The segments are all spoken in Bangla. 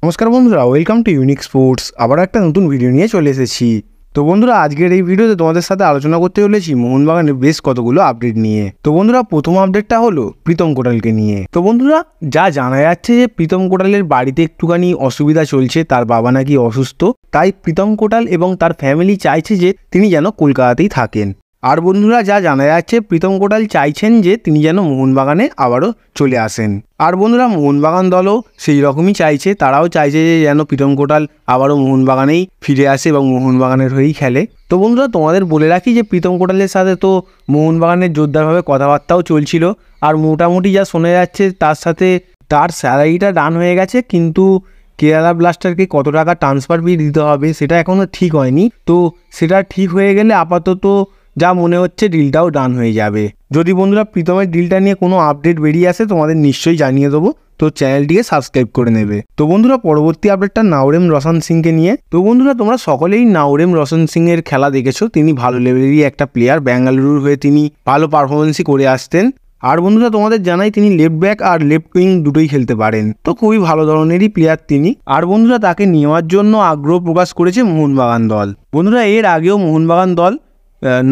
নমস্কার বন্ধুরা, ওয়েলকাম টু ইউনিক স্পোর্টস। আবার একটা নতুন ভিডিও নিয়ে চলে এসেছি। তো বন্ধুরা, আজকের এই ভিডিওতে তোমাদের সাথে আলোচনা করতে চলেছি মোহনবাগানের বেশ কতগুলো আপডেট নিয়ে। তো বন্ধুরা, প্রথম আপডেটটা হলো প্রীতম কোটালকে নিয়ে। তো বন্ধুরা, যা জানা যাচ্ছে যে প্রীতম কোটালের বাড়িতে একটুখানি অসুবিধা চলছে, তার বাবা নাকি অসুস্থ, তাই প্রীতম কোটাল এবং তার ফ্যামিলি চাইছে যে তিনি যেন কলকাতাতেই থাকেন। আর বন্ধুরা, যা জানা যাচ্ছে প্রীতম কোটাল চাইছেন যে তিনি যেন মোহনবাগানে আবারও চলে আসেন। আর বন্ধুরা, মোহনবাগান দলও সেই রকমই চাইছে, তারাও চাইছে যে যেন প্রীতম কোটাল আবারও মোহনবাগানেই ফিরে আসে এবং মোহনবাগানের হয়েই খেলে। তো বন্ধুরা, তোমাদের বলে রাখি যে প্রীতম কোটালের সাথে তো মোহনবাগানের জোরদারভাবে কথাবার্তাও চলছিল, আর মোটামুটি যা শোনা যাচ্ছে তার সাথে তার স্যালারিটা ডান হয়ে গেছে, কিন্তু কেরালা ব্লাস্টারকে কত টাকা ট্রান্সফার ফি দিতে হবে সেটা এখনও ঠিক হয়নি। তো সেটা ঠিক হয়ে গেলে আপাতত যা মনে হচ্ছে ডিলটাও ডান হয়ে যাবে। যদি বন্ধুরা প্রীতমের ডিলটা নিয়ে কোনো আপডেট বেরিয়ে আসে তোমাদের নিশ্চয়ই জানিয়ে দেবো, তো চ্যানেলটিকে সাবস্ক্রাইব করে নেবে। তো বন্ধুরা, পরবর্তী আপডেটটা নাওরেম রোশন সিংকে নিয়ে। তো বন্ধুরা, তোমরা সকলেই নাওরেম রোশন সিংয়ের খেলা দেখেছো, তিনি ভালো লেভেলেরই একটা প্লেয়ার। বেঙ্গালুরুর হয়ে তিনি ভালো পারফরমেন্সই করে আসতেন। আর বন্ধুরা, তোমাদের জানাই তিনি লেফট ব্যাক আর লেফট উইং দুটোই খেলতে পারেন, তো খুবই ভালো ধরনেরই প্লেয়ার তিনি। আর বন্ধুরা, তাকে নেওয়ার জন্য আগ্রহ প্রকাশ করেছে মোহনবাগান দল। বন্ধুরা, এর আগেও মোহনবাগান দল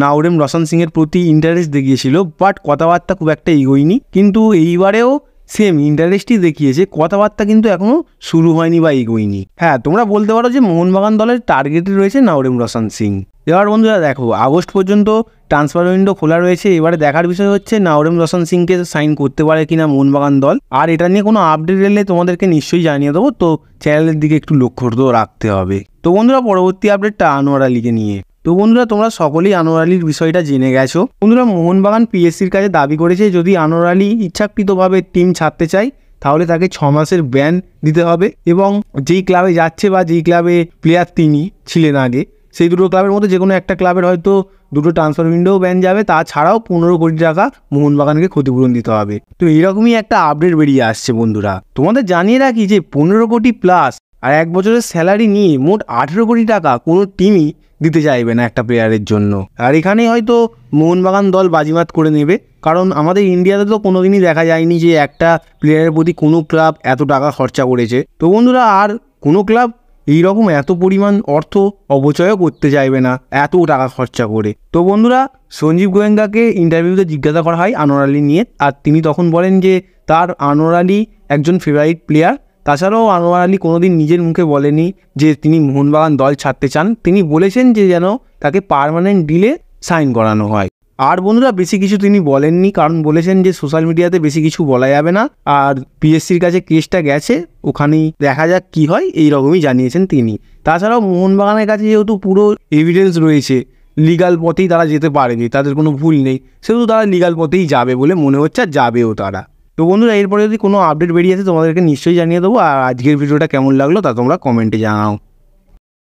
নাওরেম রোশন সিংয়ের প্রতি ইন্টারেস্ট দেখিয়েছিল, বাট কথাবার্তা খুব একটা এগোয়নি। কিন্তু এইবারেও সেম ইন্টারেস্টই দেখিয়েছে, কথাবার্তা কিন্তু এখনও শুরু হয়নি বা এগোয়নি। হ্যাঁ, তোমরা বলতে পারো যে মোহনবাগান দলের টার্গেটে রয়েছে নাওরেম রোশন সিং। এবার বন্ধুরা দেখো, আগস্ট পর্যন্ত ট্রান্সফার উইন্ডো খোলা রয়েছে। এবারে দেখার বিষয় হচ্ছে নাওরেম রোশন সিংকে সাইন করতে পারে কিনা মোহনবাগান দল। আর এটা নিয়ে কোনো আপডেট এলে তোমাদেরকে নিশ্চয়ই জানিয়ে দেবো, তো চ্যানেলের দিকে একটু লক্ষ্য রাখতে হবে। তো বন্ধুরা, পরবর্তী আপডেটটা আনোয়ার আলীকে নিয়ে। তো বন্ধুরা, তোমরা সকলেই আনোয়ার আলীর বিষয়টা জেনে গেছো। বন্ধুরা, মোহনবাগান পিএসসির কাছে দাবি করেছে যদি আনোয়ার আলী ইচ্ছাকৃতভাবে টিম ছাড়তে চায় তাহলে তাকে 6 মাসের ব্যান দিতে হবে, এবং যেই ক্লাবে যাচ্ছে বা যেই ক্লাবে প্লেয়ার তিনি ছিলেন আগে, সেই দুটো ক্লাবের মধ্যে যে কোনো একটা ক্লাবের হয়তো দুটো ট্রান্সফার উইন্ডো ব্যান যাবে, তাছাড়াও 15 কোটি টাকা মোহনবাগানকে ক্ষতিপূরণ দিতে হবে। তো এইরকমই একটা আপডেট বেরিয়ে আসছে বন্ধুরা। তোমাদের জানিয়ে রাখি যে 15 কোটি প্লাস আর 1 বছরের স্যালারি নিয়ে মোট 18 কোটি টাকা কোনো টিমই দিতে চাইবে না একটা প্লেয়ারের জন্য। আর এখানেই হয়তো মোহনবাগান দল বাজিমাত করে নেবে, কারণ আমাদের ইন্ডিয়াতে তো কোনোদিনই দেখা যায়নি যে একটা প্লেয়ারের প্রতি কোনো ক্লাব এত টাকা খরচা করেছে। তো বন্ধুরা, আর কোনো ক্লাব এইরকম এত পরিমাণ অর্থ অপচয়ও করতে চাইবে না এত টাকা খরচা করে। তো বন্ধুরা, সঞ্জীব গোয়েঙ্কাকে ইন্টারভিউতে জিজ্ঞাসা করা হয় আনোয়ার আলী নিয়ে, আর তিনি তখন বলেন যে তার আনোয়ার আলী একজন ফেভারিট প্লেয়ার। তাছাড়াও আনোয়ার আলী কোনোদিন নিজের মুখে বলেনি যে তিনি মোহনবাগান দল ছাড়তে চান, তিনি বলেছেন যে যেন তাকে পার্মানেন্ট ডিলে সাইন করানো হয়। আর বন্ধুরা, বেশি কিছু তিনি বলেননি, কারণ বলেছেন যে সোশ্যাল মিডিয়াতে বেশি কিছু বলা যাবে না, আর পিএসসির কাছে কেসটা গেছে, ওখানেই দেখা যাক কি হয়, এই রকমই জানিয়েছেন তিনি। তাছাড়াও মোহনবাগানের কাছে যেহেতু পুরো এভিডেন্স রয়েছে, লিগাল পথেই তারা যেতে পারেনি, তাদের কোনো ভুল নেই, সেহেতু তারা লিগাল পথেই যাবে বলে মনে হচ্ছে, আর যাবেও তারা। তো বন্ধুরা, এরপরে যদি কোনো আপডেট বেরিয়ে আসে তোমাদেরকে নিশ্চয়ই জানিয়ে দেবো। আর আজকের ভিডিওটা কেমন লাগলো তা তোমরা কমেন্টে জানাও।